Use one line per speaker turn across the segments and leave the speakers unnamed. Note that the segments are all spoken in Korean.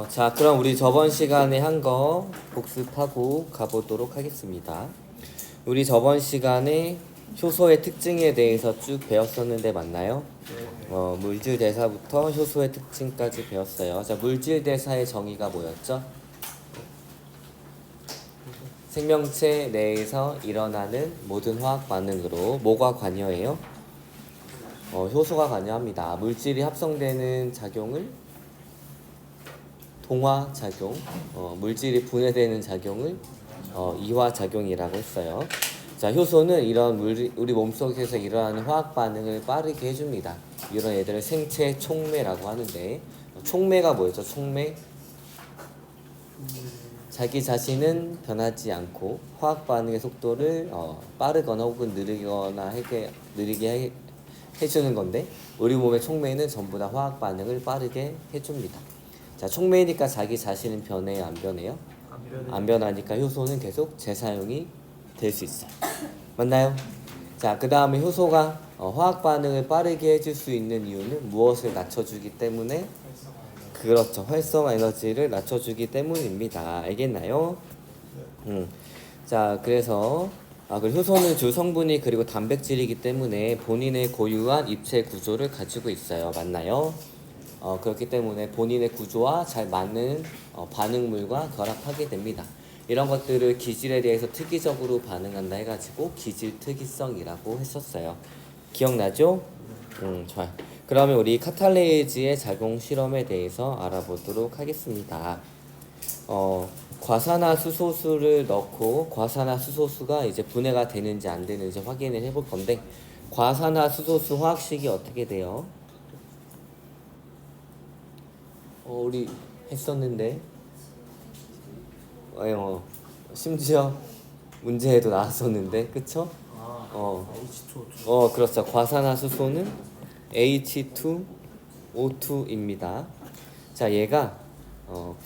자, 그럼 우리 저번 시간에 한 거 복습하고 가보도록 하겠습니다. 우리 저번 시간에 효소의 특징에 대해서 쭉 배웠었는데 맞나요? 물질 대사부터 효소의 특징까지 배웠어요. 자, 물질 대사의 정의가 뭐였죠? 생명체 내에서 일어나는 모든 화학 반응으로 뭐가 관여해요? 효소가 관여합니다. 물질이 합성되는 작용을 동화작용, 물질이 분해되는 작용을 이화작용이라고 했어요. 자, 효소는 이런 우리 몸속에서 일어나는 화학 반응을 빠르게 해줍니다. 이런 애들을 생체 촉매라고 하는데, 촉매가 뭐였죠? 촉매? 자기 자신은 변하지 않고 화학 반응의 속도를 빠르거나 혹은 느리게 해주는 건데, 우리 몸의 촉매는 전부 다 화학 반응을 빠르게 해줍니다. 자, 촉매니까 자기 자신은 변해요, 안 변해요? 안 변하니까 효소는 계속 재사용이 될 수 있어요. 맞나요? 자, 그 다음에 효소가 화학 반응을 빠르게 해줄 수 있는 이유는 무엇을 낮춰주기 때문에? 그렇죠. 활성화 에너지를 낮춰주기 때문입니다. 알겠나요? 자, 그래서 그리고 효소는 주 성분이 그리고 단백질이기 때문에 본인의 고유한 입체 구조를 가지고 있어요. 맞나요? 그렇기 때문에 본인의 구조와 잘 맞는 반응물과 결합하게 됩니다. 이런 것들을 기질에 대해서 특이적으로 반응한다 해가지고 기질 특이성이라고 했었어요. 기억나죠? 좋아요. 그러면 우리 카탈레이즈의 작용 실험에 대해서 알아보도록 하겠습니다. 과산화수소수를 넣고 과산화수소수가 이제 분해가 되는지 안 되는지 확인을 해볼 건데, 과산화수소수 화학식이 어떻게 돼요? 우리 했었는데, 심지어 문제에도 나왔었는데, 그쵸?
H2O2.
그렇죠. 과산화수소는 H2O2입니다. 자, 얘가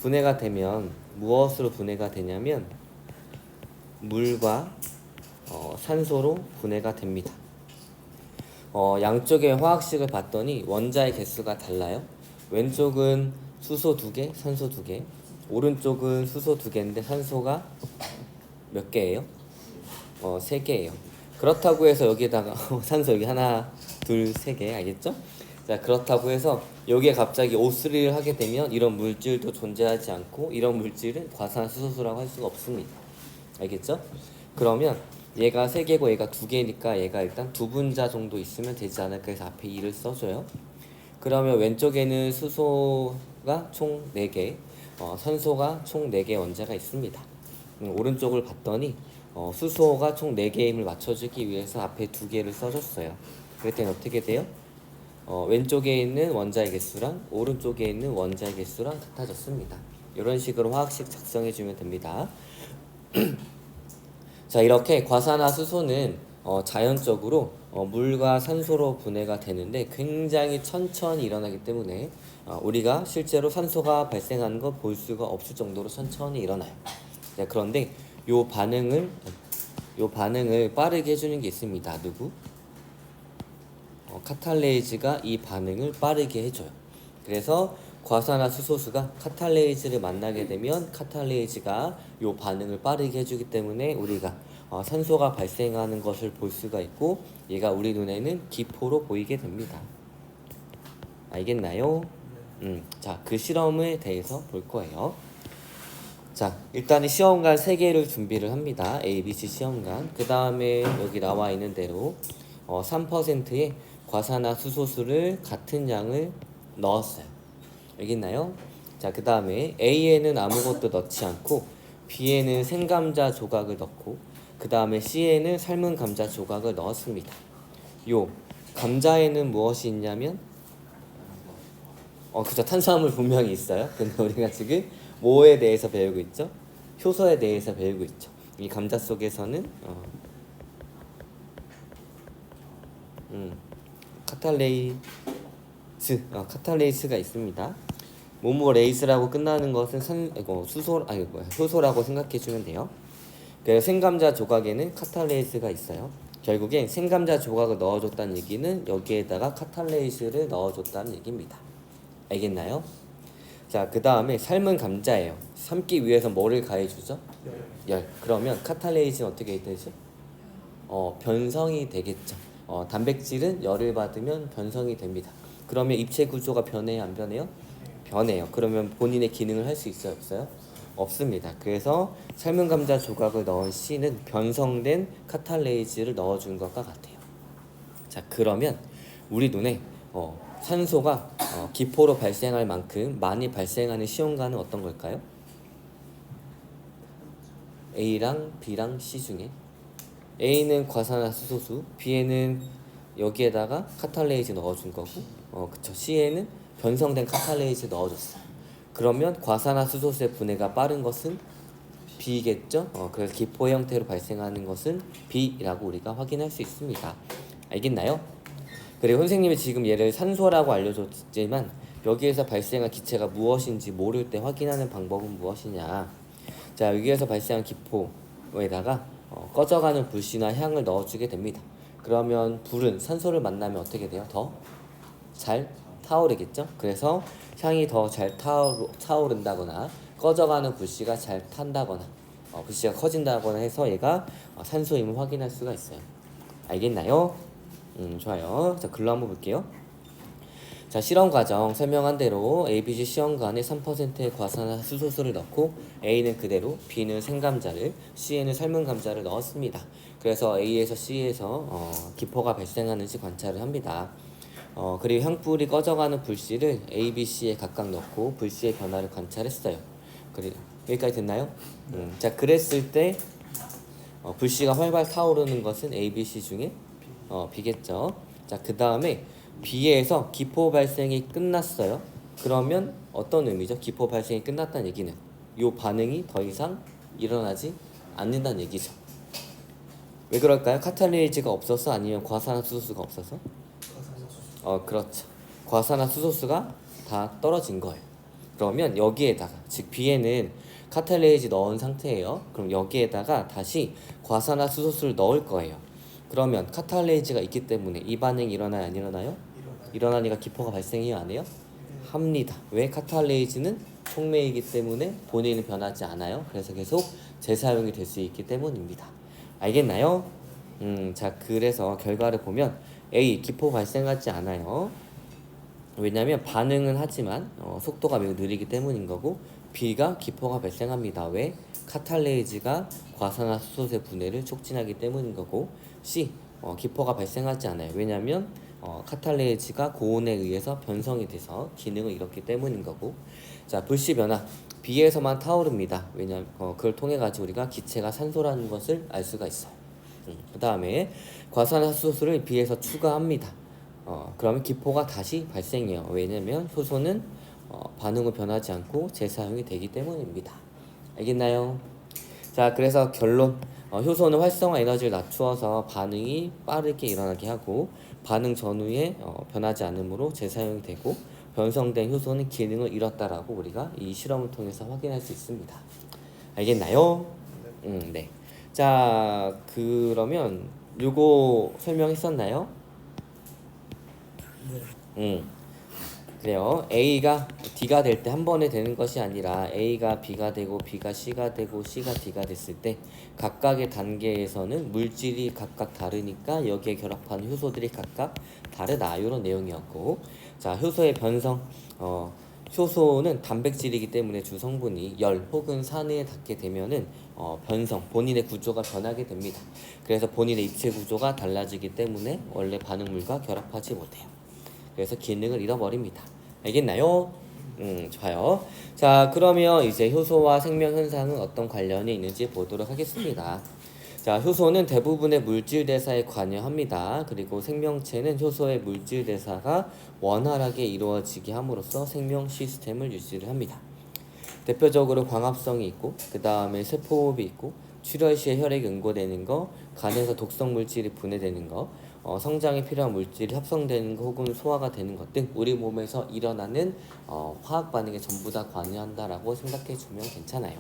분해가 되면 무엇으로 분해가 되냐면 물과 산소로 분해가 됩니다. 양쪽의 화학식을 봤더니 원자의 개수가 달라요. 왼쪽은 수소 2개, 산소 2개. 오른쪽은 수소 2개인데 산소가 몇 개예요? 3개예요. 그렇다고 해서 여기에다가 산소 여기 하나, 둘, 3개, 알겠죠? 자, 그렇다고 해서 여기에 갑자기 O3를 하게 되면 이런 물질도 존재하지 않고 이런 물질은 과산화수소수라고 할 수가 없습니다. 알겠죠? 그러면 얘가 3개고 얘가 2개니까 얘가 일단 두 분자 정도 있으면 되지 않을까 해서 앞에 2를 써줘요. 그러면 왼쪽에는 수소가 총 4개, 산소가 총 4개 원자가 있습니다. 오른쪽을 봤더니 수소가 총 4개의 힘을 맞춰주기 위해서 앞에 2개를 써줬어요. 그랬더니 어떻게 돼요? 왼쪽에 있는 원자의 개수랑 오른쪽에 있는 원자의 개수랑 같아졌습니다. 이런 식으로 화학식 작성해주면 됩니다. 자, 이렇게 과산화수소는 자연적으로 물과 산소로 분해가 되는데 굉장히 천천히 일어나기 때문에 우리가 실제로 산소가 발생하는 거 볼 수가 없을 정도로 천천히 일어나요. 자, 그런데 요 반응을 빠르게 해주는 게 있습니다. 누구? 카탈레이즈가 이 반응을 빠르게 해줘요. 그래서 과산화수소수가 카탈레이즈를 만나게 되면 카탈레이즈가 이 반응을 빠르게 해주기 때문에 우리가 산소가 발생하는 것을 볼 수가 있고 얘가 우리 눈에는 기포로 보이게 됩니다. 알겠나요? 자, 그 실험에 대해서 볼 거예요. 자, 일단 시험관 3개를 준비를 합니다. A, B, C 시험관. 그 다음에 여기 나와 있는 대로 3%의 과산화수소수를 같은 양을 넣었어요. 알겠나요? 자, 그 다음에 A에는 아무것도 넣지 않고 B에는 생감자 조각을 넣고 그 다음에 C에는 삶은 감자 조각을 넣었습니다. 요 감자에는 무엇이 있냐면 그죠, 탄수화물 분명히 있어요. 근데 우리가 지금 뭐에 대해서 배우고 있죠? 효소에 대해서 배우고 있죠. 이 감자 속에서는 카탈레이스가 있습니다. 모모 레이스라고 끝나는 것은 효소라고 생각해 주면 돼요. 그래서 생감자 조각에는 카탈레이스가 있어요. 결국엔 생감자 조각을 넣어줬다는 얘기는 여기에다가 카탈레이스를 넣어줬다는 얘기입니다. 알겠나요? 자, 그 다음에 삶은 감자예요. 삶기 위해서 뭐를 가해주죠? 열. 그러면 카탈레이즈는 어떻게 되죠? 변성이 되겠죠. 단백질은 열을 받으면 변성이 됩니다. 그러면 입체 구조가 변해요, 안 변해요? 변해요. 그러면 본인의 기능을 할 수 있어요, 없어요? 없습니다. 그래서 삶은 감자 조각을 넣은 C는 변성된 카탈레이즈를 넣어준 것과 같아요. 자, 그러면 우리 눈에 산소가 기포로 발생할 만큼 많이 발생하는 시험관은 어떤 걸까요? A랑 B랑 C 중에 A는 과산화수소수, B에는 여기에다가 카탈레이즈 넣어준 거고, 그쵸. C에는 변성된 카탈레이즈 넣어줬어요. 그러면 과산화수소수의 분해가 빠른 것은 B겠죠. 그래서 기포 형태로 발생하는 것은 B라고 우리가 확인할 수 있습니다. 알겠나요? 그리고 선생님이 지금 얘를 산소라고 알려줬지만 여기에서 발생한 기체가 무엇인지 모를 때 확인하는 방법은 무엇이냐? 자, 여기에서 발생한 기포에다가 꺼져가는 불씨나 향을 넣어주게 됩니다. 그러면 불은 산소를 만나면 어떻게 돼요? 더 잘 타오르겠죠? 그래서 향이 더 잘 타오른다거나 꺼져가는 불씨가 잘 탄다거나 불씨가 커진다거나 해서 얘가 산소임을 확인할 수가 있어요. 알겠나요? 좋아요. 자, 글로 한번 볼게요. 자, 실험 과정 설명한 대로 ABC 시험관에 3%의 과산화수소수를 넣고 A는 그대로, B는 생감자를, C에는 삶은 감자를 넣었습니다. 그래서 A에서 C에서 기포가 발생하는지 관찰을 합니다. 그리고 향불이 꺼져가는 불씨를 A, B, C에 각각 넣고 불씨의 변화를 관찰했어요. 그리고 여기까지 됐나요? 자, 그랬을 때 불씨가 활발 타오르는 것은 A, B, C 중에 B겠죠. 자, 그 다음에 B에서 기포 발생이 끝났어요. 그러면 어떤 의미죠? 기포 발생이 끝났다는 얘기는 이 반응이 더 이상 일어나지 않는다는 얘기죠. 왜 그럴까요? 카탈레이즈가 없어서 아니면 과산화수소수가 없어서? 그렇죠. 과산화수소수가 다 떨어진 거예요. 그러면 여기에다가 즉 B에는 카탈레이즈 넣은 상태예요. 그럼 여기에다가 다시 과산화수소수를 넣을 거예요. 그러면 카탈레이즈가 있기 때문에 이 반응이 일어나요, 안 일어나요? 일어나니까 기포가 발생해요, 안 해요? 합니다. 왜? 카탈레이즈는 촉매이기 때문에 본인은 변하지 않아요. 그래서 계속 재사용이 될 수 있기 때문입니다. 알겠나요? 자, 그래서 결과를 보면 A, 기포 발생하지 않아요. 왜냐하면 반응은 하지만 속도가 매우 느리기 때문인 거고, B가 기포가 발생합니다. 왜? 카탈레이즈가 과산화수소의 분해를 촉진하기 때문인 거고, C, 기포가 발생하지 않아요. 왜냐하면 카탈레이즈가 고온에 의해서 변성이 돼서 기능을 잃었기 때문인 거고. 자, 불씨 변화 B에서만 타오릅니다. 왜냐하면 그걸 통해 가지고 우리가 기체가 산소라는 것을 알 수가 있어요. 그 다음에 과산화수소를 B에서 추가합니다. 그러면 기포가 다시 발생해요. 왜냐면 효소는 반응 후 변하지 않고 재사용이 되기 때문입니다. 알겠나요? 자, 그래서 결론. 효소는 활성화 에너지를 낮추어서 반응이 빠르게 일어나게 하고 반응 전후에 변하지 않으므로 재사용이 되고 변성된 효소는 기능을 잃었다라고 우리가 이 실험을 통해서 확인할 수 있습니다. 알겠나요? 네. 자, 그러면 요거 설명했었나요? 네. 그래요. A가 D가 될 때 한 번에 되는 것이 아니라 A가 B가 되고 B가 C가 되고 C가 D가 됐을 때 각각의 단계에서는 물질이 각각 다르니까 여기에 결합하는 효소들이 각각 다르다, 이런 내용이었고, 자, 효소의 변성. 효소는 단백질이기 때문에 주 성분이 열 혹은 산에 닿게 되면은 변성, 본인의 구조가 변하게 됩니다. 그래서 본인의 입체 구조가 달라지기 때문에 원래 반응물과 결합하지 못해요. 그래서 기능을 잃어버립니다. 알겠나요? 좋아요. 자, 그러면 이제 효소와 생명 현상은 어떤 관련이 있는지 보도록 하겠습니다. 자, 효소는 대부분의 물질 대사에 관여합니다. 그리고 생명체는 효소의 물질 대사가 원활하게 이루어지게 함으로써 생명 시스템을 유지를 합니다. 대표적으로 광합성이 있고, 그 다음에 세포호흡이 있고, 출혈 시에 혈액이 응고되는 거, 간에서 독성 물질이 분해되는 거, 성장에 필요한 물질이 합성되는 거 혹은 소화가 되는 것 등 우리 몸에서 일어나는 화학 반응에 전부 다 관여한다라고 생각해 주면 괜찮아요.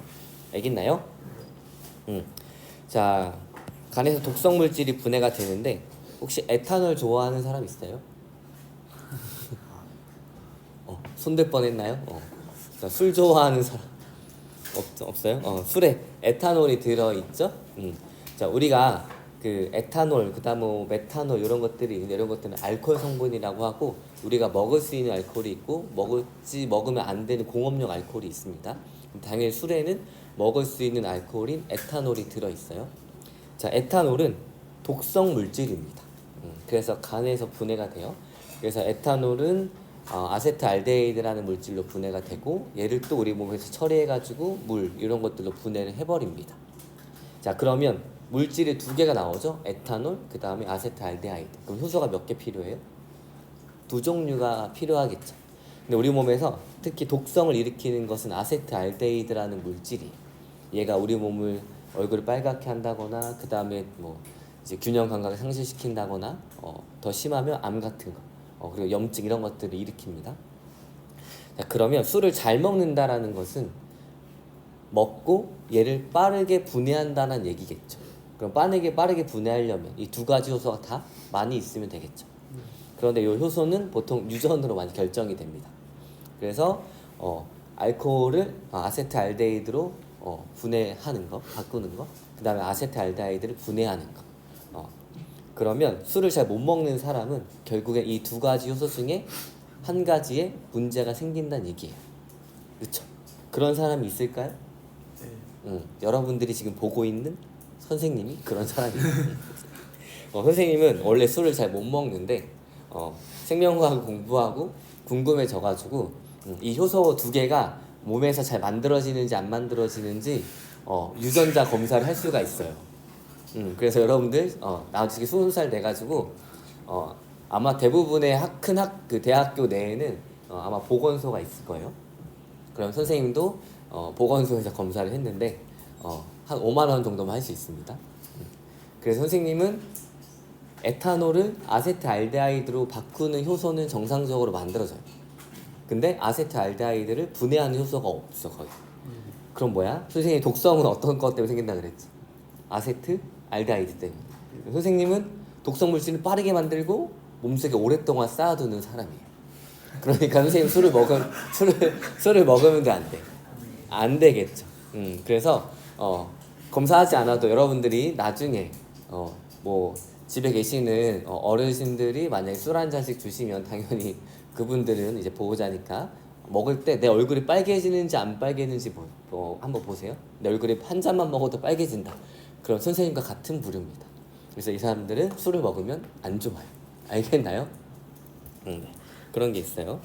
알겠나요? 자, 간에서 독성 물질이 분해가 되는데 혹시 에탄올 좋아하는 사람 있어요? 손댈 뻔했나요? 자, 술 좋아하는 사람 없어요? 술에 에탄올이 들어있죠? 자, 우리가 그 에탄올, 그다음 뭐 메탄올 이런 것들은 알코올 성분이라고 하고 우리가 먹을 수 있는 알코올이 있고 먹으면 안 되는 공업용 알코올이 있습니다. 당연히 술에는 먹을 수 있는 알코올인 에탄올이 들어있어요. 자, 에탄올은 독성 물질입니다. 그래서 간에서 분해가 돼요. 그래서 에탄올은 아세트알데히드라는 물질로 분해가 되고 얘를 또 우리 몸에서 처리해가지고 물 이런 것들로 분해를 해버립니다. 자, 그러면 물질이 두 개가 나오죠. 에탄올, 그 다음에 아세트알데하이드. 그럼 효소가 몇 개 필요해요? 두 종류가 필요하겠죠. 근데 우리 몸에서 특히 독성을 일으키는 것은 아세트알데히드라는 물질이에요. 얘가 우리 몸을 얼굴을 빨갛게 한다거나 그 다음에 뭐 이제 균형 감각을 상실시킨다거나 더 심하면 암 같은 거 그리고 염증 이런 것들을 일으킵니다. 자, 그러면 술을 잘 먹는다라는 것은 먹고 얘를 빠르게 분해한다는 얘기겠죠. 그럼 빠르게 분해하려면 이 두 가지 효소가 다 많이 있으면 되겠죠. 그런데 이 효소는 보통 유전으로 많이 결정이 됩니다. 그래서 알코올을 아세트알데히드로 분해하는 거, 바꾸는 거, 그 다음에 아세트알데하이드를 분해하는 거. 그러면 술을 잘 못 먹는 사람은 결국에 이 두 가지 효소 중에 한 가지에 문제가 생긴다는 얘기예요. 그렇죠? 그런 사람이 있을까요? 네. 여러분들이 지금 보고 있는 선생님이 그런 사람이에요. 선생님은 원래 술을 잘 못 먹는데 생명과학 공부하고 궁금해져가지고 이 효소 두 개가 몸에서 잘 만들어지는지 안 만들어지는지 유전자 검사를 할 수가 있어요. 그래서 여러분들 나중에 20살 돼가지고 아마 대부분의 그 대학교 내에는 아마 보건소가 있을 거예요. 그럼 선생님도 보건소에서 검사를 했는데 한 5만 원 정도만 할 수 있습니다. 그래서 선생님은 에탄올을 아세트알데하이드로 바꾸는 효소는 정상적으로 만들어져요. 근데 아세트알데하이드를 분해하는 효소가 없어 거의. 그럼 뭐야? 선생님 독성은 어떤 것 때문에 생긴다 그랬지? 아세트알데하이드 때문에. 선생님은 독성 물질을 빠르게 만들고 몸속에 오랫동안 쌓아두는 사람이에요. 그러니까 선생님 술을 먹으면 안 돼. 안 되겠죠. 그래서 검사하지 않아도 여러분들이 나중에 뭐 집에 계시는 어르신들이 만약에 술 한 잔씩 주시면 당연히 그분들은 이제 보호자니까 먹을 때 내 얼굴이 빨개지는지 안 빨개지는지 한번 보세요. 내 얼굴이 한 잔만 먹어도 빨개진다. 그럼 선생님과 같은 부류입니다. 그래서 이 사람들은 술을 먹으면 안 좋아요. 알겠나요? 그런 게 있어요.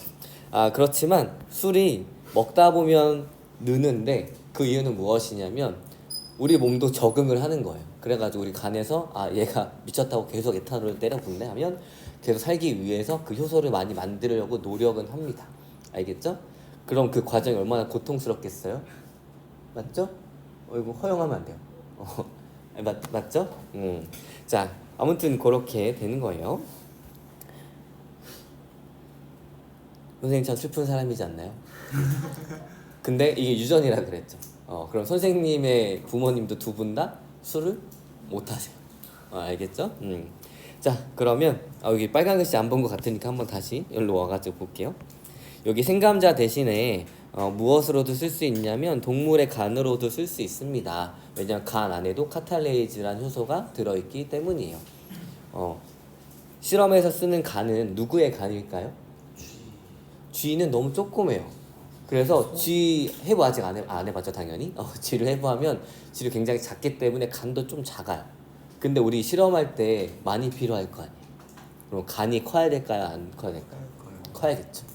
그렇지만 술이 먹다 보면 느는데 그 이유는 무엇이냐면 우리 몸도 적응을 하는 거예요. 그래가지고 우리 간에서 얘가 미쳤다고 계속 에탄올을 때려 붓네 하면 계속 살기 위해서 그 효소를 많이 만들려고 노력은 합니다. 알겠죠? 그럼 그 과정이 얼마나 고통스럽겠어요? 맞죠? 이거 허용하면 안 돼요. 맞죠? 자, 아무튼 그렇게 되는 거예요. 선생님 참 슬픈 사람이지 않나요? 근데 이게 유전이라 그랬죠. 그럼 선생님의 부모님도 두 분 다 술을 못 하세요. 알겠죠? 자, 그러면 여기 빨간 글씨 안 본 것 같으니까 한번 다시 여기로 와가지고 볼게요. 여기 생감자 대신에 무엇으로도 쓸 수 있냐면 동물의 간으로도 쓸 수 있습니다. 왜냐하면 간 안에도 카탈레이즈라는 효소가 들어있기 때문이에요. 실험에서 쓰는 간은 누구의 간일까요? 쥐는 너무 조그매요. 그래서 쥐 해부 아직 안 해봤죠 당연히. 쥐를 해부하면 쥐를 굉장히 작기 때문에 간도 좀 작아요. 근데 우리 실험할 때 많이 필요할 거 아니에요. 그럼 간이 커야 될까요? 안 커야 될까요? 커야겠죠.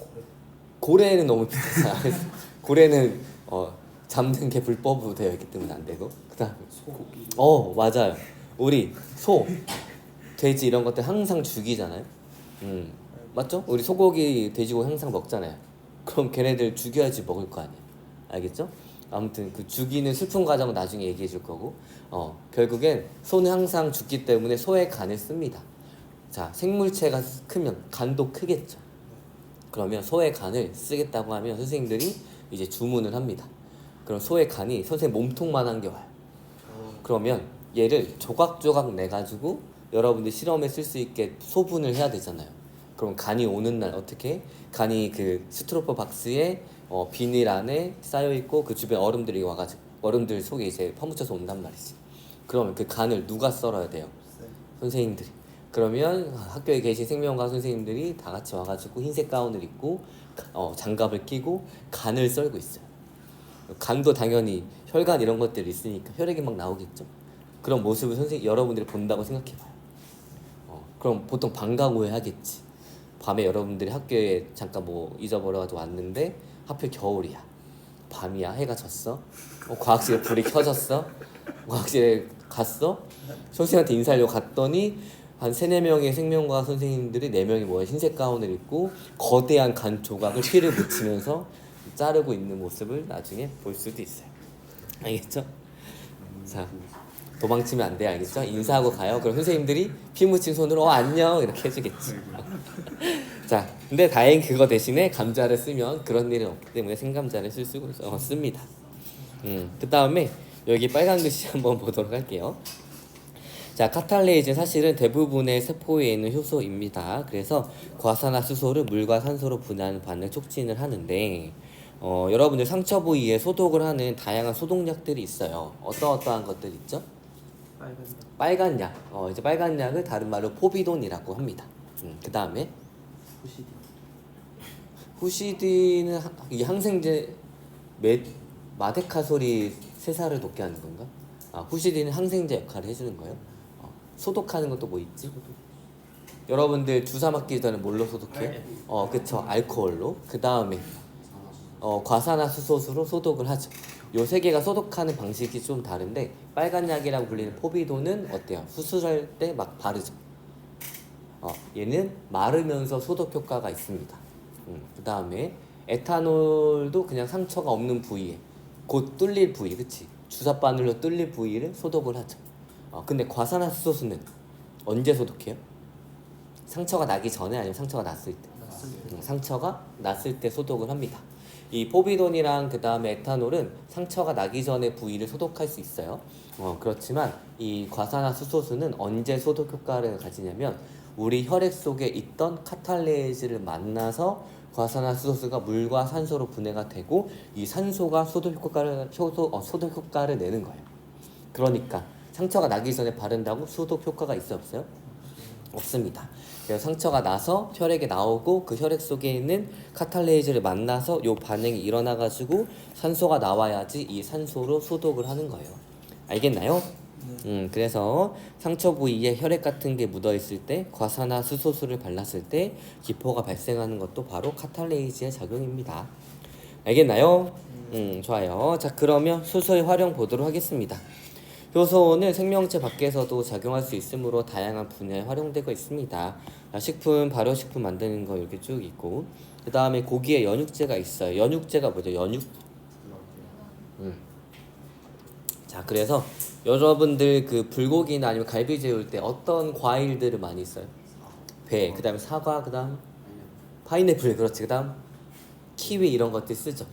고래는 너무 비싸요. 고래는 잡는 게 불법으로 되어 있기 때문에 안 되고. 그다음 소고기. 맞아요. 우리 소, 돼지 이런 것들 항상 죽이잖아요. 맞죠? 우리 소고기, 돼지고기 항상 먹잖아요. 그럼 걔네들 죽여야지 먹을 거 아니에요. 알겠죠? 아무튼 그 죽이는 슬픈 과정은 나중에 얘기해 줄 거고 결국엔 소는 항상 죽기 때문에 소의 간을 씁니다. 자, 생물체가 크면 간도 크겠죠. 그러면 소의 간을 쓰겠다고 하면 선생님들이 이제 주문을 합니다. 그럼 소의 간이 선생님 몸통만한 게 와요. 그러면 얘를 조각조각 내가지고 여러분들 실험에 쓸 수 있게 소분을 해야 되잖아요. 그럼 간이 오는 날 어떻게? 간이 그 스트로퍼 박스에 비닐 안에 쌓여 있고 그 주변 얼음들이 와가지고 얼음들 속에 이제 퍼묻혀서 온단 말이지. 그러면 그 간을 누가 썰어야 돼요? 선생님들이. 그러면 학교에 계신 생명과 선생님들이 다 같이 와가지고 흰색 가운을 입고 장갑을 끼고 간을 썰고 있어요. 간도 당연히 혈관 이런 것들이 있으니까 혈액이 막 나오겠죠. 그런 모습을 여러분들이 본다고 생각해봐요. 그럼 보통 방과후에 하겠지. 밤에 여러분들이 학교에 잠깐 뭐 잊어버려가지고 왔는데 하필 겨울이야. 밤이야. 해가 졌어. 과학실에 불이 켜졌어. 과학실에 갔어. 선생님한테 인사하려고 갔더니 한 3-4명의 생명과학 선생님들이 4명이 뭐야 흰색 가운을 입고 거대한 간 조각을 피를 묻히면서 자르고 있는 모습을 나중에 볼 수도 있어요. 알겠죠? 자, 도망치면 안 돼. 알겠죠? 인사하고 가요. 그럼 선생님들이 피 묻힌 손으로 안녕 이렇게 해주겠지. 자, 근데 다행히 그거 대신에 감자를 쓰면 그런 일은 없기 때문에 생감자를 씁니다. 그 다음에 여기 빨간 글씨 한번 보도록 할게요. 자, 카탈레이즈는 사실은 대부분의 세포에 있는 효소입니다. 그래서 과산화수소를 물과 산소로 분해하는 반응을 촉진을 하는데 여러분들 상처 부위에 소독을 하는 다양한 소독약들이 있어요. 어떠한 것들 있죠? 빨간 약. 이제 빨간 약을 다른 말로 포비돈이라고 합니다. 그 다음에 후시딘은 이 항생제 마데카솔이 세살을 돋게 하는 건가? 후시딘은 항생제 역할을 해주는 거예요. 소독하는 것도 뭐 있지? 여러분들 주사 맞기 전에 뭘로 소독해요? 그쵸, 알코올로. 그 다음에 과산화수소수로 소독을 하죠. 요 세 개가 소독하는 방식이 좀 다른데 빨간 약이라고 불리는 포비돈은 어때요? 수술할 때 막 바르죠. 얘는 마르면서 소독 효과가 있습니다. 그 다음에 에탄올도 그냥 상처가 없는 부위에 곧 뚫릴 부위, 그치? 주사 바늘로 뚫릴 부위를 소독을 하죠. 근데 과산화수소수는 언제 소독해요? 상처가 나기 전에 아니면 상처가 났을 때? 상처가 났을 때 소독을 합니다. 이 포비돈이랑 그 다음에 에탄올은 상처가 나기 전에 부위를 소독할 수 있어요. 그렇지만 이 과산화수소수는 언제 소독 효과를 가지냐면 우리 혈액 속에 있던 카탈레이즈를 만나서 과산화수소수가 물과 산소로 분해가 되고 이 산소가 소독 효과를 내는 거예요. 그러니까 상처가 나기 전에 바른다고 소독 효과가 있어요, 없어요? 없습니다. 그래서 상처가 나서 혈액에 나오고 그 혈액 속에 있는 카탈레이즈를 만나서 요 반응이 일어나가지고 산소가 나와야지 이 산소로 소독을 하는 거예요. 알겠나요? 그래서 상처 부위에 혈액 같은 게 묻어 있을 때 과산화수소수를 발랐을 때 기포가 발생하는 것도 바로 카탈레이즈의 작용입니다. 알겠나요? 좋아요. 자, 그러면 수소의 활용 보도록 하겠습니다. 효소는 생명체 밖에서도 작용할 수 있으므로 다양한 분야에 활용되고 있습니다. 식품, 발효식품 만드는 거 이렇게 쭉 있고, 그 다음에 고기에 연육제가 있어요. 연육제가 뭐죠? 연육? 자, 그래서 여러분들 그 불고기나 아니면 갈비 재울 때 어떤 과일들을 많이 써요? 배, 그 다음에 사과, 그 다음 파인애플, 그렇지, 그 다음 키위 이런 것들 쓰죠.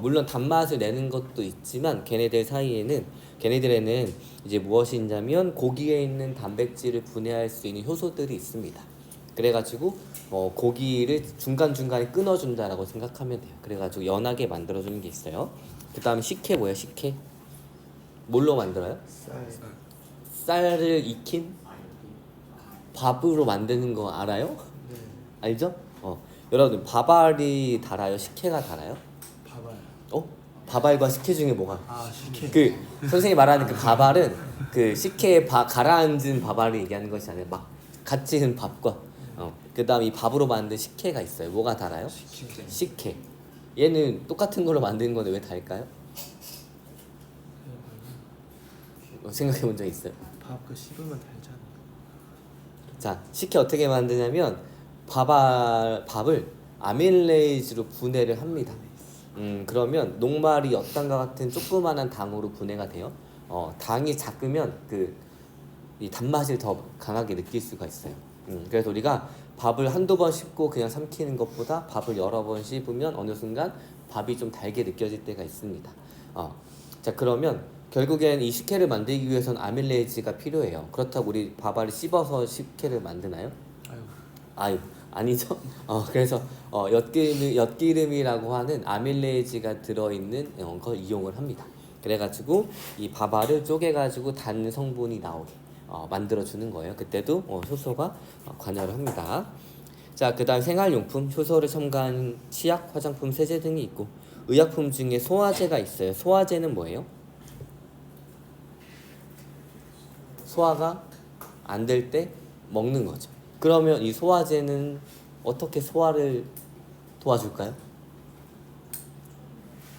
물론 단맛을 내는 것도 있지만 걔네들에는 이제 무엇이 있냐면 고기에 있는 단백질을 분해할 수 있는 효소들이 있습니다. 그래가지고 고기를 중간중간에 끊어준다라고 생각하면 돼요. 그래가지고 연하게 만들어주는 게 있어요. 그 다음에 식혜 뭐예요? 식혜? 뭘로 만들어요? 쌀을 익힌 밥으로 만드는 거 알아요?
네.
알죠? 여러분 밥알이 달아요? 식혜가 달아요?
밥알.
밥알과 식혜 중에 뭐가?
식혜.
그 선생님이 말하는 그 밥알은 그 식혜에 가라앉은 밥알을 얘기하는 것이 아니라 막 같이 은 밥과 그 다음 이 밥으로 만든 식혜가 있어요. 뭐가 달아요? 식혜. 얘는 똑같은 걸로 만드는 건데 왜 달까요? 생각해 본 적 있어요?
밥 그 씹으면 달잖아.
자, 식혜 어떻게 만드냐면 밥을 아밀레이즈로 분해를 합니다. 그러면 녹말이었던가 같은 조그만한 당으로 분해가 돼요. 당이 작으면 이 단맛을 더 강하게 느낄 수가 있어요. 그래서 우리가 밥을 한두 번 씹고 그냥 삼키는 것보다 밥을 여러 번 씹으면 어느 순간 밥이 좀 달게 느껴질 때가 있습니다. 자, 그러면 결국엔 이 식혜를 만들기 위해서는 아밀레이즈가 필요해요. 그렇다고 우리 밥알을 씹어서 식혜를 만드나요? 아유, 아니죠. 그래서 엿기름이라고 하는 아밀레이즈가 들어있는 걸 이용을 합니다. 그래가지고 이 밥알을 쪼개가지고 단 성분이 나오게 만들어주는 거예요. 그때도 효소가 관여를 합니다. 자, 그다음 생활용품, 효소를 첨가한 치약, 화장품, 세제 등이 있고 의약품 중에 소화제가 있어요. 소화제는 뭐예요? 소화가 안 될 때 먹는 거죠. 그러면 이 소화제는 어떻게 소화를 도와줄까요?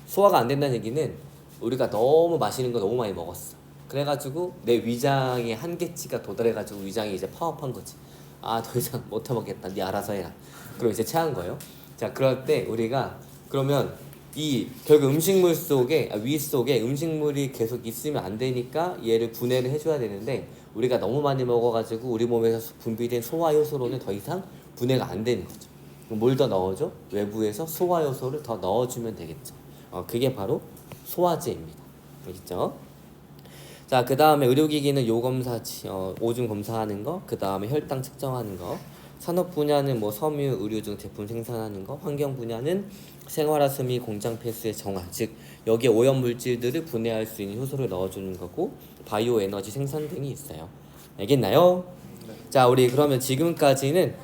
소화가 안 된다는 얘기는 우리가 너무 맛있는 거 너무 많이 먹었어. 그래가지고 내 위장의 한계치가 도달해가지고 위장이 이제 파업한 거지. 아, 더 이상 못 해먹겠다. 네 알아서 해라. 그럼 이제 체한 거예요. 자, 그럴 때 우리가 그러면 이 결국 음식물 속에 위 속에 음식물이 계속 있으면 안 되니까 얘를 분해를 해줘야 되는데 우리가 너무 많이 먹어가지고 우리 몸에서 분비된 소화 효소로는 더 이상 분해가 안 되는 거죠. 그럼 뭘 더 넣어줘? 외부에서 소화 효소를 더 넣어주면 되겠죠. 그게 바로 소화제입니다. 알겠죠? 자, 그 다음에 의료기기는 요검사지, 오줌 검사하는 거, 그 다음에 혈당 측정하는 거, 산업 분야는 뭐 섬유, 의류 등 제품 생산하는 거, 환경 분야는 생활화수 및 공장 폐수의 정화, 즉 여기에 오염 물질들을 분해할 수 있는 효소를 넣어주는 거고, 바이오 에너지 생산 등이 있어요. 알겠나요?
네.
자, 우리 그러면 지금까지는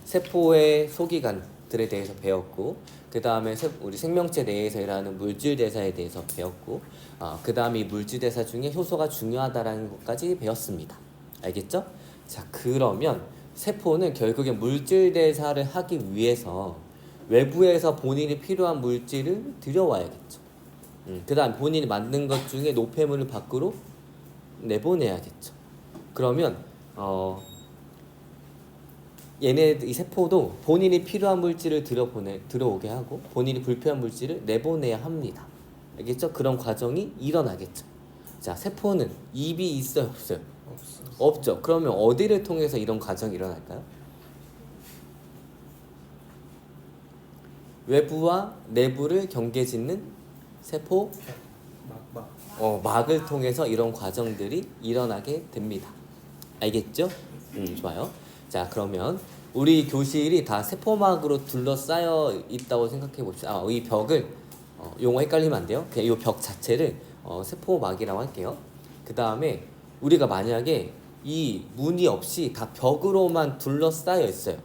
세포의 소기관들에 대해서 배웠고, 그 다음에 우리 생명체 내에서 일하는 물질 대사에 대해서 배웠고, 그 다음에 이 물질 대사 중에 효소가 중요하다라는 것까지 배웠습니다. 알겠죠? 자, 그러면 세포는 결국엔 물질 대사를 하기 위해서 외부에서 본인이 필요한 물질을 들여와야겠죠. 그 다음 본인이 만든 것 중에 노폐물을 밖으로 내보내야겠죠. 그러면 이 세포도 본인이 필요한 물질을 들어오게 하고 본인이 불필요한 물질을 내보내야 합니다. 알겠죠? 그런 과정이 일어나겠죠. 자, 세포는 입이 있어요, 없어요? 없죠. 그러면 어디를 통해서 이런 과정이 일어날까요? 외부와 내부를 경계짓는 세포 막을 통해서 이런 과정들이 일어나게 됩니다. 알겠죠? 좋아요. 자, 그러면 우리 교실이 다 세포막으로 둘러싸여 있다고 생각해 봅시다. 이 벽을 용어 헷갈리면 안 돼요. 그냥 이 벽 자체를 세포막이라고 할게요. 그 다음에 우리가 만약에 이 문이 없이 다 벽으로만 둘러싸여 있어요.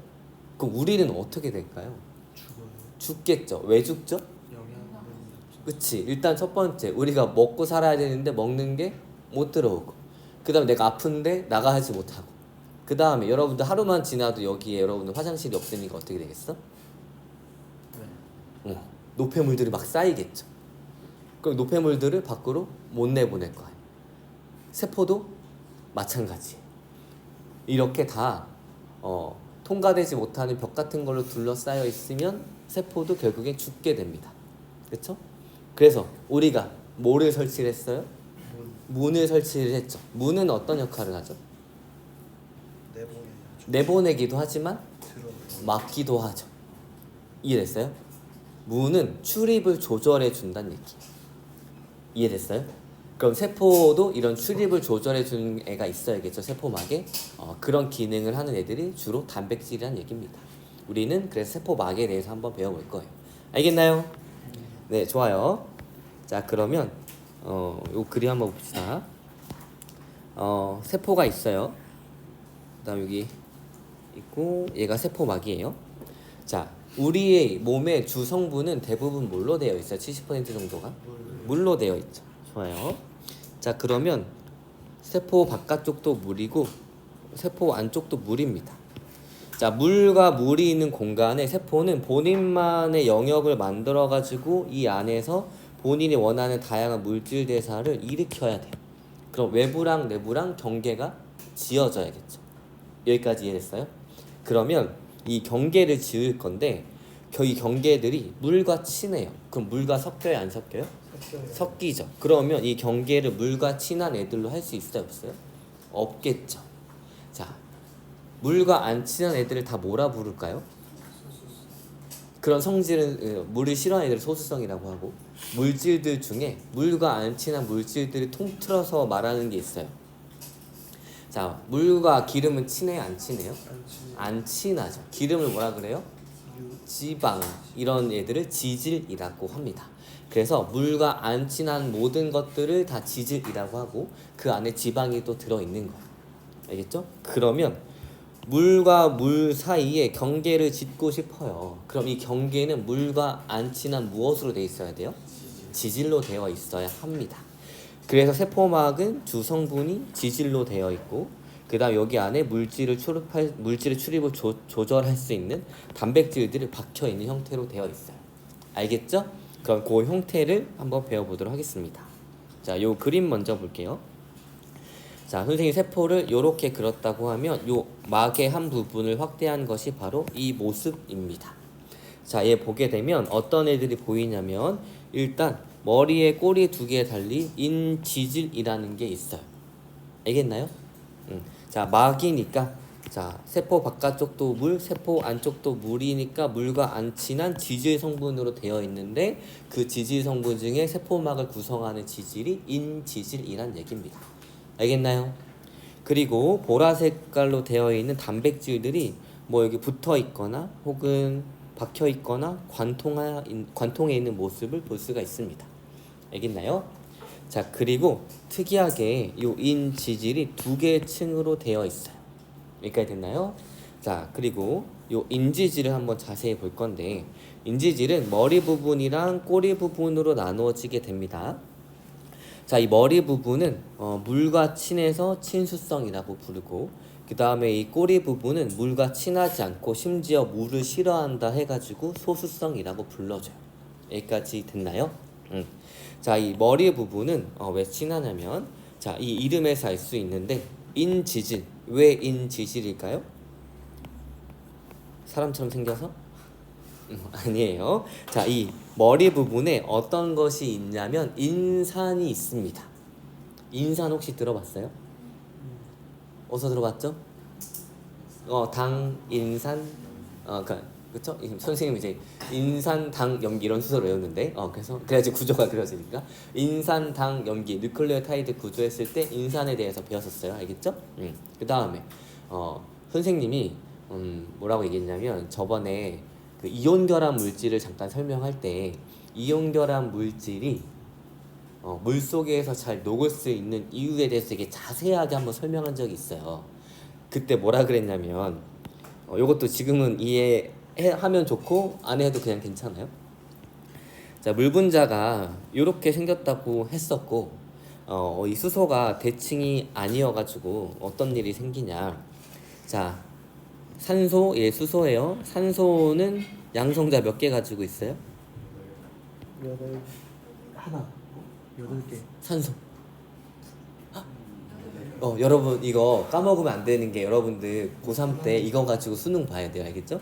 그럼 우리는 어떻게 될까요?
죽어요.
죽겠죠. 왜 죽죠?
영양분이
그치. 일단 첫 번째, 우리가 먹고 살아야 되는데 먹는 게 못 들어오고, 그 다음에 내가 아픈데 나가지 못하고, 그 다음에 여러분들 하루만 지나도 여기에 여러분들 화장실이 없으니까 어떻게 되겠어?
네.
노폐물들이 막 쌓이겠죠. 그럼 노폐물들을 밖으로 못 내보낼 거예요. 세포도 마찬가지예요. 이렇게 다 통과되지 못하는 벽 같은 걸로 둘러싸여 있으면 세포도 결국엔 죽게 됩니다. 그렇죠? 그래서 우리가 뭐를 설치를 했어요? 문을 설치를 했죠. 문은 어떤 역할을 하죠? 내보내기도 하지만 막기도 하죠. 이해됐어요? 문은 출입을 조절해 준다는 얘기. 이해됐어요? 그럼 세포도 이런 출입을 조절해 주는 애가 있어야겠죠. 세포막에 그런 기능을 하는 애들이 주로 단백질이라는 얘기입니다. 우리는 그래서 세포막에 대해서 한번 배워볼 거예요. 알겠나요? 네, 좋아요. 자, 그러면 요 그림 한번 봅시다. 세포가 있어요. 그다음 여기 있고 얘가 세포막이에요. 자, 우리의 몸의 주 성분은 대부분 물로 되어 있어요. 70% 정도가 물로 되어 있죠. 좋아요. 자, 그러면 세포 바깥쪽도 물이고 세포 안쪽도 물입니다. 자, 물과 물이 있는 공간에 세포는 본인만의 영역을 만들어 가지고 이 안에서 본인이 원하는 다양한 물질 대사를 일으켜야 돼요. 그럼 외부랑 내부랑 경계가 지어져야겠죠. 여기까지 이해했어요? 그러면 이 경계를 지을 건데 이 경계들이 물과 친해요. 그럼 물과 섞여요, 안 섞여요? 섞이죠. 그러면 이 경계를 물과 친한 애들로 할 수 있어요, 없어요? 없겠죠. 자, 물과 안 친한 애들을 다 뭐라 부를까요? 그런 성질은 물을 싫어하는 애들을 소수성이라고 하고, 물질들 중에 물과 안 친한 물질들을 통틀어서 말하는 게 있어요. 자, 물과 기름은 친해요, 안 친해요? 안 친하죠. 기름을 뭐라 그래요? 지방 이런 애들을 지질이라고 합니다. 그래서 물과 안 친한 모든 것들을 다 지질이라고 하고 그 안에 지방이 또 들어있는 거예요. 알겠죠? 그러면 물과 물 사이에 경계를 짓고 싶어요. 그럼 이 경계는 물과 안 친한 무엇으로 되어 있어야 돼요? 지질로 되어 있어야 합니다. 그래서 세포막은 주 성분이 지질로 되어 있고 그다음 여기 안에 물질을 출입을 조절할 수 있는 단백질들이 박혀 있는 형태로 되어 있어요. 알겠죠? 그럼 그 형태를 한번 배워보도록 하겠습니다. 자, 요 그림 먼저 볼게요. 자, 선생님 세포를 이렇게 그렸다고 하면 요 막의 한 부분을 확대한 것이 바로 이 모습입니다. 자, 얘 보게 되면 어떤 애들이 보이냐면 일단 머리에 꼬리 두 개 달리 인지질이라는 게 있어요. 알겠나요? 자, 막이니까 자, 세포 바깥쪽도 물, 세포 안쪽도 물이니까 물과 안 친한 지질 성분으로 되어 있는데 그 지질 성분 중에 세포막을 구성하는 지질이 인지질이란 얘기입니다. 알겠나요? 그리고 보라색 색깔로 되어 있는 단백질들이 뭐 여기 붙어 있거나 혹은 박혀 있거나 관통해 있는 모습을 볼 수가 있습니다. 알겠나요? 자, 그리고 특이하게 이 인지질이 두 개의 층으로 되어 있어요. 여기까지 됐나요? 자, 그리고 이 인지질을 한번 자세히 볼 건데 인지질은 머리 부분이랑 꼬리 부분으로 나누어지게 됩니다. 자, 이 머리 부분은 물과 친해서 친수성이라고 부르고 그 다음에 이 꼬리 부분은 물과 친하지 않고 심지어 물을 싫어한다 해가지고 소수성이라고 불러줘요. 여기까지 됐나요? 자, 이 머리 부분은 왜 친하냐면 자, 이 이름에서 알 수 있는데 인지질, 왜 인지질일까요? 사람처럼 생겨서? 아니에요. 자, 이 머리 부분에 어떤 것이 있냐면 인산이 있습니다. 인산 혹시 들어봤어요? 어디서 들어봤죠? 당, 인산, 그쵸? 선생님 이제 인산, 당, 염기 이런 순서로 외웠는데, 그래서 그래야지 구조가 그려지니까 인산, 당, 염기, 뉴클레오타이드 구조했을 때 인산에 대해서 배웠었어요. 알겠죠? 그 다음에 선생님이 뭐라고 얘기했냐면 저번에 그 이온 결합 물질을 잠깐 설명할 때 이온 결합 물질이 물 속에서 잘 녹을 수 있는 이유에 대해서 되게 자세하게 한번 설명한 적이 있어요. 그때 뭐라 그랬냐면 요것도 지금은 이해하면 좋고 안 해도 그냥 괜찮아요. 자, 물 분자가 이렇게 생겼다고 했었고 이 수소가 대칭이 아니어가지고 어떤 일이 생기냐. 자, 산소, 수소예요. 산소는 양성자 몇 개 가지고 있어요?
하나, 8개.
산소. 여러분 이거 까먹으면 안 되는 게 여러분들 고3 때 이거 가지고 수능 봐야 돼요. 알겠죠?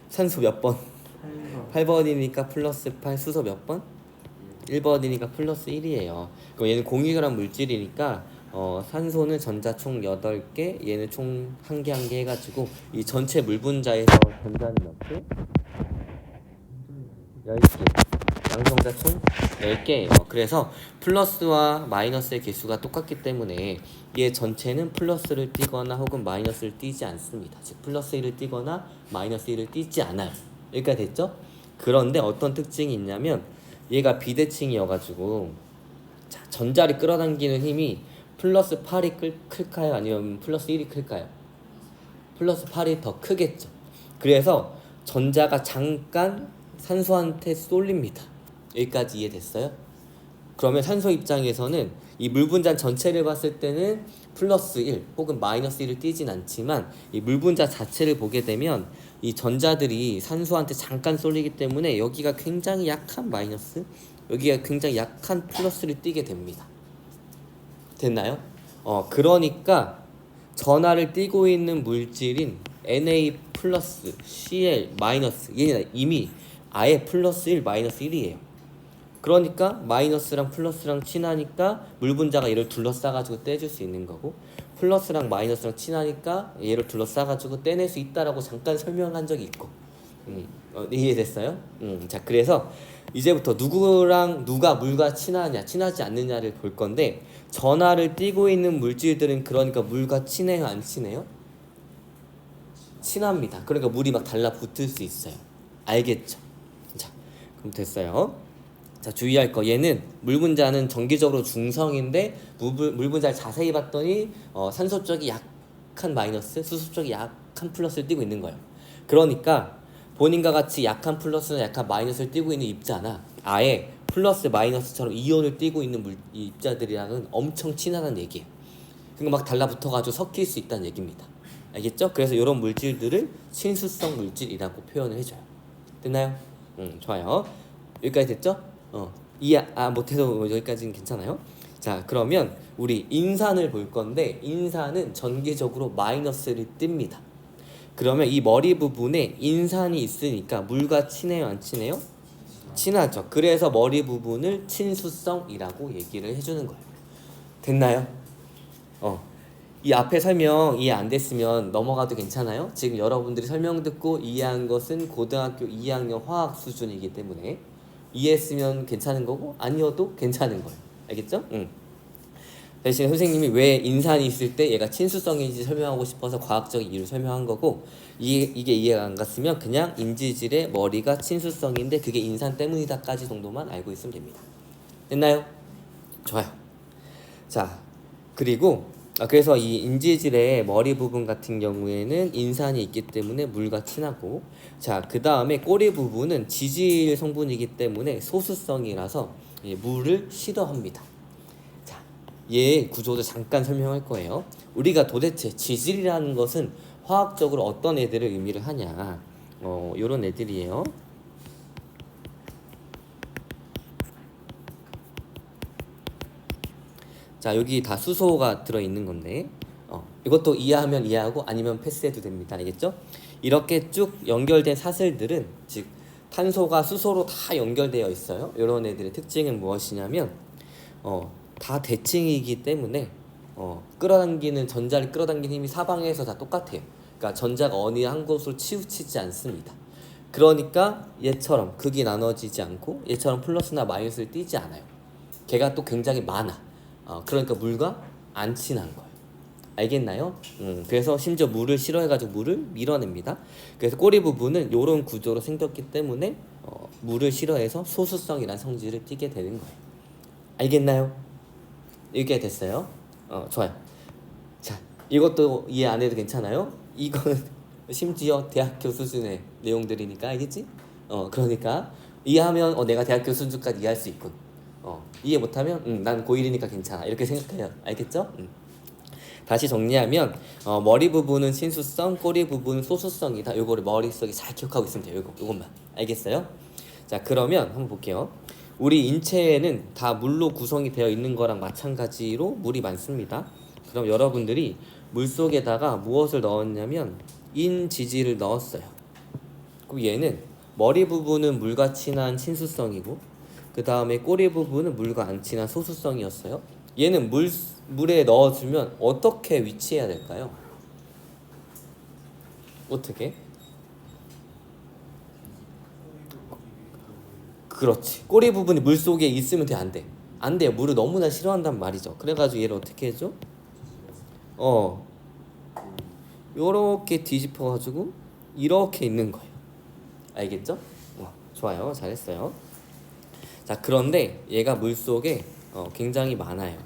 산소 몇 번? 8번이니까 플러스 8. 수소 몇 번? 1번이니까 플러스 1이에요. 그럼 얘는 공유결합 물질이니까 산소는 전자 총 8개, 얘는 총 1개 1개 해가지고 이 전체 물 분자에서 전자는 몇 개? 10개. 양성자 총 10개예요. 그래서 플러스와 마이너스의 개수가 똑같기 때문에 얘 전체는 플러스를 띄거나 혹은 마이너스를 띄지 않습니다. 즉 플러스 1을 띄거나 마이너스 1을 띄지 않아요. 여기까지 됐죠? 그런데 어떤 특징이 있냐면 얘가 비대칭이어가지고 자, 전자를 끌어당기는 힘이 플러스 8이 클까요? 아니면 플러스 1이 클까요? 플러스 8이 더 크겠죠. 그래서 전자가 잠깐 산소한테 쏠립니다. 여기까지 이해됐어요? 그러면 산소 입장에서는 이 물 분자 전체를 봤을 때는 플러스 1 혹은 마이너스 1을 띄진 않지만 이 물 분자 자체를 보게 되면 이 전자들이 산소한테 잠깐 쏠리기 때문에 여기가 굉장히 약한 마이너스, 여기가 굉장히 약한 플러스를 띄게 됩니다. 됐나요? 그러니까 전하를 띄고 있는 물질인 Na 플러스 Cl 마이너스 얘는 이미 아예 플러스 1 마이너스 1이에요. 그러니까 마이너스랑 플러스랑 친하니까 물 분자가 얘를 둘러싸가지고 떼줄 수 있는 거고 플러스랑 마이너스랑 친하니까 얘를 둘러싸가지고 떼낼 수 있다라고 잠깐 설명한 적이 있고 이해됐어요? 자, 그래서 이제부터 누가 물과 친하냐 친하지 않느냐를 볼 건데 전하를 띄고 있는 물질들은 그러니까 물과 친해요 안 친해요? 친합니다. 그러니까 물이 막 달라붙을 수 있어요. 알겠죠? 자, 그럼 됐어요. 자, 주의할 거, 얘는 물 분자는 정기적으로 중성인데 물 분자를 자세히 봤더니 산소 쪽이 약한 마이너스, 수소 쪽이 약한 플러스를 띄고 있는 거예요. 그러니까 본인과 같이 약한 플러스나 약한 마이너스를 띄고 있는 입자나 아예 플러스 마이너스처럼 이온을 띄고 있는 이 입자들이랑은 엄청 친하다는 얘기예요. 그러니까 막 달라붙어가지고 섞일 수 있다는 얘기입니다. 알겠죠? 그래서 이런 물질들을 친수성 물질이라고 표현을 해줘요. 됐나요? 좋아요. 여기까지 됐죠? 이해 못해도 여기까지는 괜찮아요. 자, 그러면 우리 인산을 볼 건데 인산은 전기적으로 마이너스를 띱니다. 그러면 이 머리 부분에 인산이 있으니까 물과 친해요, 안 친해요? 친하죠. 그래서 머리 부분을 친수성이라고 얘기를 해주는 거예요. 됐나요? 이 앞에 설명 이해 안 됐으면 넘어가도 괜찮아요. 지금 여러분들이 설명 듣고 이해한 것은 고등학교 2학년 화학 수준이기 때문에 이해했으면 괜찮은 거고 아니어도 괜찮은 거예요. 알겠죠? 대신 선생님이 왜 인산이 있을 때 얘가 친수성인지 설명하고 싶어서 과학적 이유를 설명한 거고 이게 이해가 안 갔으면 그냥 인지질의 머리가 친수성인데 그게 인산 때문이다까지 정도만 알고 있으면 됩니다. 됐나요? 좋아요. 자, 그리고 그래서 이 인지질의 머리 부분 같은 경우에는 인산이 있기 때문에 물과 친하고, 자, 그 다음에 꼬리 부분은 지질 성분이기 때문에 소수성이라서 물을 싫어합니다. 자, 얘 구조도 잠깐 설명할 거예요. 우리가 도대체 지질이라는 것은 화학적으로 어떤 애들을 의미를 하냐, 요런 애들이에요. 자, 여기 다 수소가 들어있는 건데 이것도 이해하면 이해하고 아니면 패스해도 됩니다. 알겠죠? 이렇게 쭉 연결된 사슬들은 즉 탄소가 수소로 다 연결되어 있어요. 이런 애들의 특징은 무엇이냐면 다 대칭이기 때문에 끌어당기는 전자를 끌어당기는 힘이 사방에서 다 똑같아요. 그러니까 전자가 어느 한 곳으로 치우치지 않습니다. 그러니까 얘처럼 극이 나눠지지 않고 얘처럼 플러스나 마이너스를 띄지 않아요. 걔가 또 굉장히 많아. 그러니까 물과 안 친한 거예요. 알겠나요? 그래서 심지어 물을 싫어해가지고 물을 밀어냅니다. 그래서 꼬리 부분은 이런 구조로 생겼기 때문에 물을 싫어해서 소수성이라는 성질을 띠게 되는 거예요. 알겠나요? 이게 됐어요. 좋아요. 자, 이것도 이해 안 해도 괜찮아요? 이거는 심지어 대학교 수준의 내용들이니까 알겠지? 그러니까 이해하면 내가 대학교 수준까지 이해할 수 있군. 이해 못하면 난 고1이니까 괜찮아 이렇게 생각해요. 알겠죠? 다시 정리하면 머리 부분은 친수성, 꼬리 부분은 소수성이다. 요거를 머릿속에 잘 기억하고 있으면 돼요. 요것만. 알겠어요? 자, 그러면 한번 볼게요. 우리 인체에는 다 물로 구성이 되어 있는 거랑 마찬가지로 물이 많습니다. 그럼 여러분들이 물속에다가 무엇을 넣었냐면 인지질을 넣었어요. 그럼 얘는 머리 부분은 물과 친한 친수성이고 그 다음에 꼬리 부분은 물과 안 친한 소수성이었어요. 얘는 물에 넣어주면 어떻게 위치해야 될까요? 어떻게? 그렇지. 꼬리 부분이 물 속에 있으면 돼, 안 돼? 안 돼요. 물을 너무나 싫어한단 말이죠. 그래가지고 얘를 어떻게 해줘? 요렇게 뒤집어가지고 이렇게 있는 거예요. 알겠죠? 좋아요. 잘했어요. 자, 그런데 얘가 물속에 굉장히 많아요.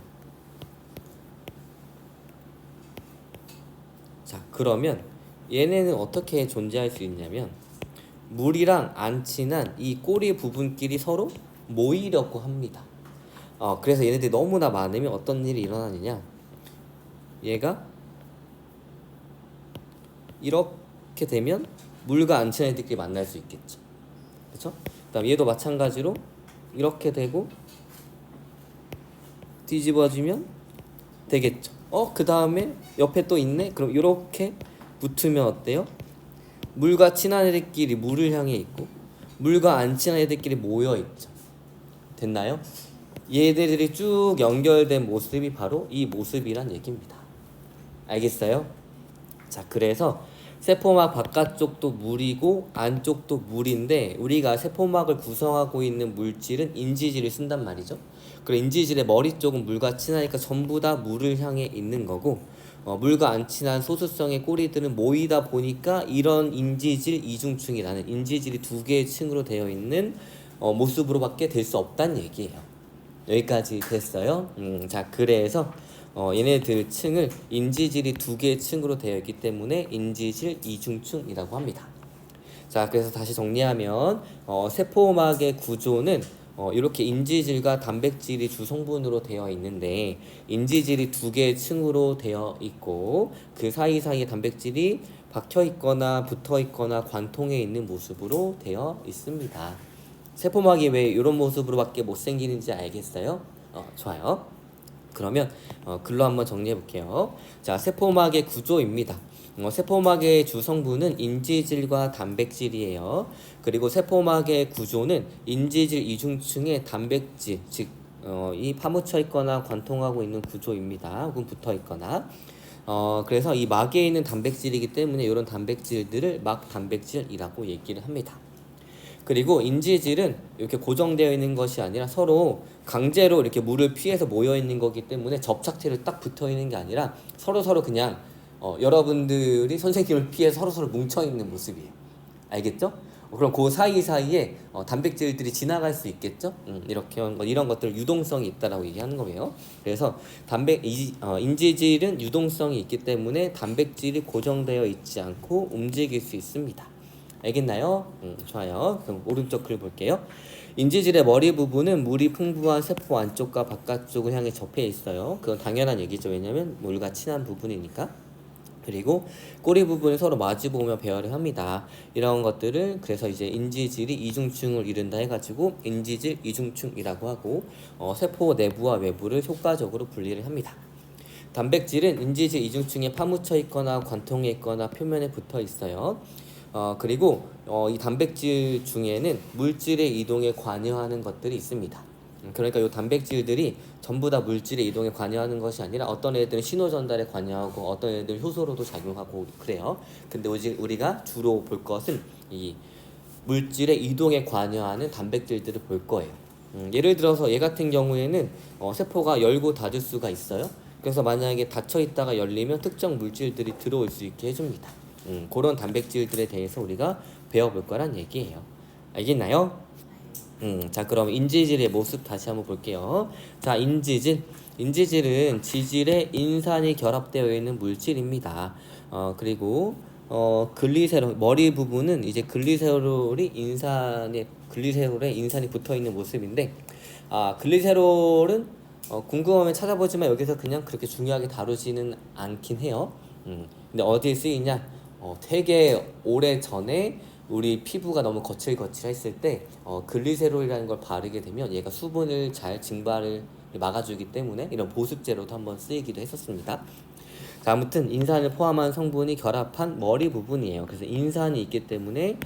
자, 그러면 얘네는 어떻게 존재할 수 있냐면 물이랑 안 친한 이 꼬리 부분끼리 서로 모이려고 합니다. 그래서 얘네들이 너무나 많으면 어떤 일이 일어나느냐, 얘가 이렇게 되면 물과 안 친한 애들끼리 만날 수 있겠죠. 그렇죠? 그다음 얘도 마찬가지로 이렇게 되고 뒤집어지면 되겠죠. 그 다음에 옆에 또 있네? 그럼 이렇게 붙으면 어때요? 물과 친한 애들끼리 물을 향해 있고 물과 안 친한 애들끼리 모여 있죠. 됐나요? 얘들이 쭉 연결된 모습이 바로 이 모습이란 얘기입니다. 알겠어요? 자, 그래서 세포막 바깥쪽도 물이고 안쪽도 물인데 우리가 세포막을 구성하고 있는 물질은 인지질을 쓴단 말이죠. 그리고 인지질의 머리 쪽은 물과 친하니까 전부 다 물을 향해 있는 거고 물과 안 친한 소수성의 꼬리들은 모이다 보니까 이런 인지질 이중층이라는 인지질이 두 개의 층으로 되어 있는 모습으로밖에 될 수 없다는 얘기예요. 여기까지 됐어요. 자, 그래서 얘네들 층을 인지질이 두 개의 층으로 되어 있기 때문에 인지질 이중층이라고 합니다. 자, 그래서 다시 정리하면 세포막의 구조는 이렇게 인지질과 단백질이 주성분으로 되어 있는데 인지질이 두 개의 층으로 되어 있고 그 사이사이에 단백질이 박혀 있거나 붙어 있거나 관통해 있는 모습으로 되어 있습니다. 세포막이 왜 이런 모습으로밖에 못 생기는지 알겠어요? 좋아요. 그러면 글로 한번 정리해 볼게요. 자, 세포막의 구조입니다. 세포막의 주성분은 인지질과 단백질이에요. 그리고 세포막의 구조는 인지질 이중층에 단백질, 즉 이 파묻혀 있거나 관통하고 있는 구조입니다. 혹은 붙어 있거나. 그래서 이 막에 있는 단백질이기 때문에 이런 단백질들을 막 단백질이라고 얘기를 합니다. 그리고 인지질은 이렇게 고정되어 있는 것이 아니라 서로 강제로 이렇게 물을 피해서 모여 있는 거기 때문에 접착제로 딱 붙어 있는 게 아니라 서로 그냥 여러분들이 선생님을 피해서 서로 뭉쳐 있는 모습이에요. 알겠죠? 그럼 그 사이사이에 단백질들이 지나갈 수 있겠죠? 이렇게 이런 것들 유동성이 있다라고 얘기하는 거예요. 그래서 인지질은 유동성이 있기 때문에 단백질이 고정되어 있지 않고 움직일 수 있습니다. 알겠나요? 좋아요. 그럼 오른쪽 글 볼게요. 인지질의 머리 부분은 물이 풍부한 세포 안쪽과 바깥쪽을 향해 접해 있어요. 그건 당연한 얘기죠. 왜냐면 물과 친한 부분이니까. 그리고 꼬리 부분이 서로 마주보며 배열을 합니다. 이런 것들을 그래서 이제 인지질이 이중층을 이룬다 해가지고 인지질 이중층이라고 하고 세포 내부와 외부를 효과적으로 분리를 합니다. 단백질은 인지질 이중층에 파묻혀 있거나 관통해 있거나 표면에 붙어 있어요. 그리고 이 단백질 중에는 물질의 이동에 관여하는 것들이 있습니다. 그러니까 이 단백질들이 전부 다 물질의 이동에 관여하는 것이 아니라 어떤 애들은 신호 전달에 관여하고 어떤 애들은 효소로도 작용하고 그래요. 근데 우리가 주로 볼 것은 이 물질의 이동에 관여하는 단백질들을 볼 거예요. 예를 들어서 얘 같은 경우에는 세포가 열고 닫을 수가 있어요. 그래서 만약에 닫혀 있다가 열리면 특정 물질들이 들어올 수 있게 해줍니다. 그런 단백질들에 대해서 우리가 배워볼 거란 얘기예요. 알겠나요? 자, 그럼 인지질의 모습 다시 한번 볼게요. 자, 인지질은 지질에 인산이 결합되어 있는 물질입니다. 그리고 글리세롤 머리 부분은 이제 글리세롤에 인산이 붙어 있는 모습인데 글리세롤은 궁금하면 찾아보지만 여기서 그냥 그렇게 중요하게 다루지는 않긴 해요. 근데 어디에 쓰이냐? 되게 오래 전에 우리 피부가 너무 거칠거칠했을 때 글리세롤이라는 걸 바르게 되면 얘가 수분을 잘 증발을 막아주기 때문에 이런 보습제로도 한번 쓰이기도 했었습니다. 자, 아무튼 인산을 포함한 성분이 결합한 머리 부분이에요. 그래서 인산이 있기 때문에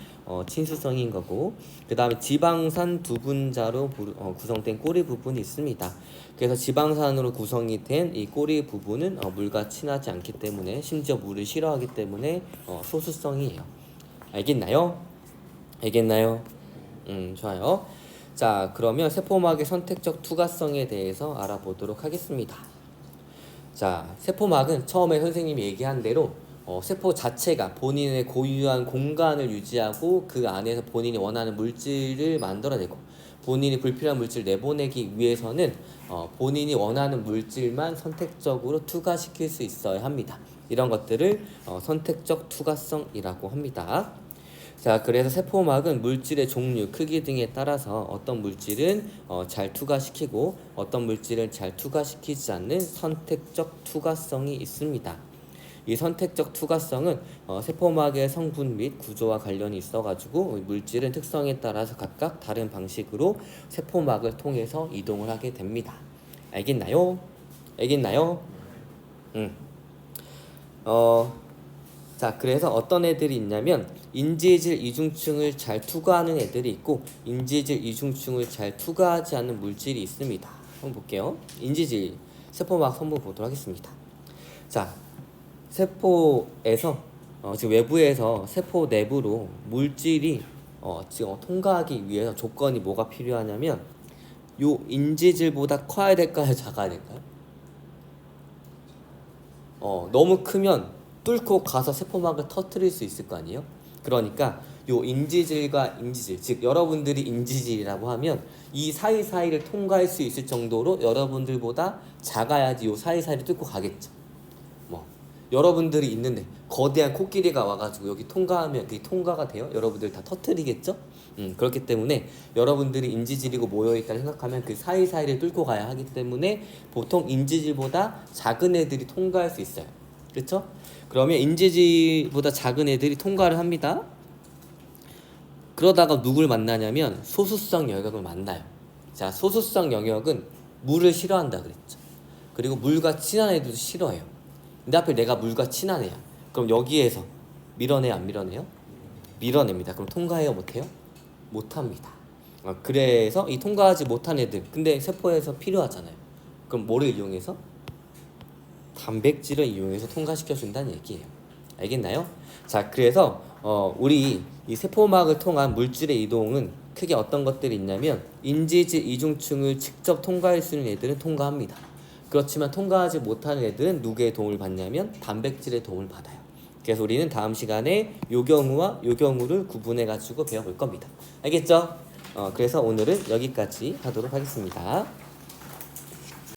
친수성인 거고, 그 다음에 지방산 두 분자로 구성된 꼬리 부분이 있습니다. 그래서 지방산으로 구성이 된 이 꼬리 부분은 물과 친하지 않기 때문에, 심지어 물을 싫어하기 때문에 소수성이에요. 알겠나요? 좋아요. 자, 그러면 세포막의 선택적 투과성에 대해서 알아보도록 하겠습니다. 자, 세포막은 처음에 선생님이 얘기한 대로 세포 자체가 본인의 고유한 공간을 유지하고 그 안에서 본인이 원하는 물질을 만들어내고 본인이 불필요한 물질을 내보내기 위해서는 본인이 원하는 물질만 선택적으로 투과시킬 수 있어야 합니다. 이런 것들을 선택적 투과성이라고 합니다. 자, 그래서 세포막은 물질의 종류, 크기 등에 따라서 어떤 물질은 잘 투과시키고 어떤 물질은 잘 투과시키지 않는 선택적 투과성이 있습니다. 이 선택적 투과성은 세포막의 성분 및 구조와 관련이 있어가지고 물질은 특성에 따라서 각각 다른 방식으로 세포막을 통해서 이동을 하게 됩니다. 알겠나요? 자, 그래서 어떤 애들이 있냐면 인지질 이중층을 잘 투과하는 애들이 있고 인지질 이중층을 잘 투과하지 않는 물질이 있습니다. 한번 볼게요. 인지질 세포막 성분 보도록 하겠습니다. 자, 세포에서 지금 외부에서 세포 내부로 물질이 지금 통과하기 위해서 조건이 뭐가 필요하냐면 요 인지질보다 커야 될까요? 작아야 될까요? 너무 크면 뚫고 가서 세포막을 터뜨릴 수 있을 거 아니에요? 그러니까 요 인지질과 인지질, 즉 여러분들이 인지질이라고 하면 이 사이사이를 통과할 수 있을 정도로 여러분들보다 작아야지 요 사이사이를 뚫고 가겠죠. 뭐 여러분들이 있는데 거대한 코끼리가 와가지고 여기 통과하면 그게 통과가 돼요? 여러분들 다 터뜨리겠죠? 그렇기 때문에 여러분들이 인지질이고 모여있다 생각하면 그 사이사이를 뚫고 가야 하기 때문에 보통 인지질보다 작은 애들이 통과할 수 있어요. 그렇죠? 그러면 인지질보다 작은 애들이 통과를 합니다. 그러다가 누굴 만나냐면 소수성 영역을 만나요. 자, 소수성 영역은 물을 싫어한다 그랬죠. 그리고 물과 친한 애들도 싫어해요. 근데 하필 내가 물과 친한 애야. 그럼 여기에서 밀어내요, 안 밀어내요? 밀어냅니다. 그럼 통과해요, 못해요? 못합니다. 그래서 이 통과하지 못한 애들, 근데 세포에서 필요하잖아요. 그럼 뭐를 이용해서? 단백질을 이용해서 통과시켜준다는 얘기예요. 알겠나요? 자, 그래서 우리 이 세포막을 통한 물질의 이동은 크게 어떤 것들이 있냐면 인지질 이중층을 직접 통과할 수 있는 애들은 통과합니다. 그렇지만 통과하지 못하는 애들은 누구의 도움을 받냐면 단백질의 도움을 받아요. 그래서 우리는 다음 시간에 요 경우와 요 경우를 구분해 가지고 배워볼 겁니다. 알겠죠? 그래서 오늘은 여기까지 하도록 하겠습니다.